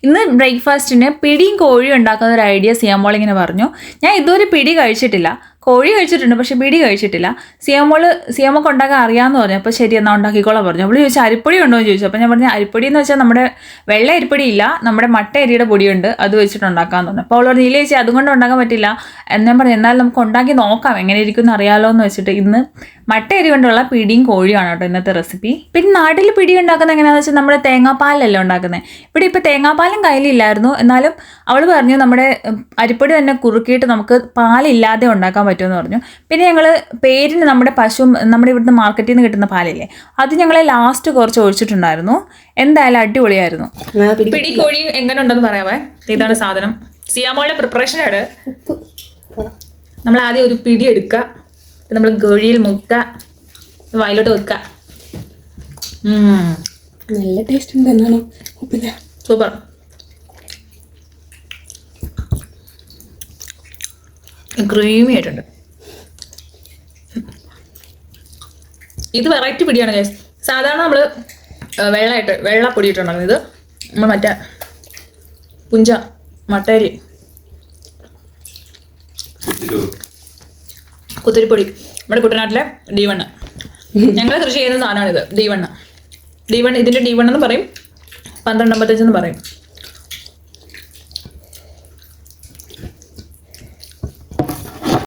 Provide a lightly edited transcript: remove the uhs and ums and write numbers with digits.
ഇന്ന് ബ്രേക്ക്ഫാസ്റ്റിന് പിടിയും കോഴിയും ഉണ്ടാക്കുന്ന ഒരു ഐഡിയ സിയാമോൾ ഇങ്ങനെ പറഞ്ഞു. ഞാൻ ഇതുവരെ പിടി കഴിച്ചിട്ടില്ല, കോഴി കഴിച്ചിട്ടുണ്ട്, പക്ഷെ പിടി കഴിച്ചിട്ടില്ല. സിയാമോൾക്ക് ഉണ്ടാക്കാൻ അറിയാമെന്ന് പറഞ്ഞു. അപ്പോൾ ശരി എന്നാൽ ഉണ്ടാക്കിക്കോളാം പറഞ്ഞു. അവൾ ചോദിച്ചാൽ അരിപ്പൊടി ഉണ്ടോ എന്ന് ചോദിച്ചു. അപ്പോൾ ഞാൻ പറഞ്ഞു അരിപ്പൊടി എന്ന് വെച്ചാൽ നമ്മുടെ വെള്ള അരിപ്പൊടി ഇല്ല, നമ്മുടെ മട്ട അരിയുടെ പൊടിയുണ്ട്, അത് വെച്ചിട്ട് ഉണ്ടാക്കാമെന്ന് പറഞ്ഞു. അപ്പോൾ അവൾ പറഞ്ഞു ഇല്ല ചേച്ചി അതുകൊണ്ട് ഉണ്ടാക്കാൻ പറ്റില്ല എന്ന് ഞാൻ പറഞ്ഞു. എന്നാൽ നമുക്ക് ഉണ്ടാക്കി നോക്കാം എങ്ങനെ ഇരിക്കുമെന്ന് അറിയാമല്ലോ എന്ന് വെച്ചിട്ട് ഇന്ന് മട്ട അരി കൊണ്ടുള്ള പിടിയും കോഴിയാണ് കേട്ടോ ഇന്നത്തെ റെസിപ്പി. പിന്നെ നാട്ടിൽ പിടി ഉണ്ടാക്കുന്നത് എങ്ങനെയാണെന്ന് വെച്ചാൽ നമ്മുടെ തേങ്ങാപ്പാലല്ലേ ഉണ്ടാക്കുന്നത്. ഇവിടെ ഇപ്പോൾ തേങ്ങാപ്പാലും കയ്യിലില്ലായിരുന്നു, എന്നാലും അവൾ പറഞ്ഞു നമ്മുടെ അരിപ്പൊടി തന്നെ കുറുക്കിയിട്ട് നമുക്ക് പാലില്ലാതെ ഉണ്ടാക്കാൻ പറ്റുമെന്ന് പറഞ്ഞു. പിന്നെ ഞങ്ങൾ പേരിന് നമ്മുടെ നമ്മുടെ ഇവിടുന്ന് മാർക്കറ്റിൽ നിന്ന് കിട്ടുന്ന പാലില്ലേ, അത് ഞങ്ങൾ ലാസ്റ്റ് കുറച്ച് ഒഴിച്ചിട്ടുണ്ടായിരുന്നു. എന്തായാലും അടിപൊളിയായിരുന്നു. പിടി കോഴി എങ്ങനെ ഉണ്ടെന്ന് പറയാവേ. ഇതാണ് സാധനം, സിയാമോളുടെ പ്രിപ്പറേഷനാണ്. നമ്മൾ ആദ്യം ഒരു പിടി എടുക്കുക, നമ്മൾ കോഴിയിൽ മുക്കുക, വായിലോട്ട് വെക്കുക. നല്ല ടേസ്റ്റ് ഉണ്ട്. എന്നാണോ സൂപ്പർ. ക്രീമി ആയിട്ടുണ്ട്. ഇത് വെറൈറ്റി പിടിയാണ് ഗൈസ്. സാധാരണ നമ്മൾ വെള്ളപ്പൊടി ഇട്ടുണ്ടാകുന്നത്, ഇത് നമ്മൾ മറ്റേ പുഞ്ച മട്ടേരി കുത്തിരിപ്പൊടി, നമ്മുടെ കുട്ടനാട്ടിലെ D1. ഞങ്ങൾ കൃഷി ചെയ്യുന്ന സാധനമാണിത്. D1 ഇതിൻ്റെ D1 എന്ന് പറയും, 1255 എന്ന് പറയും.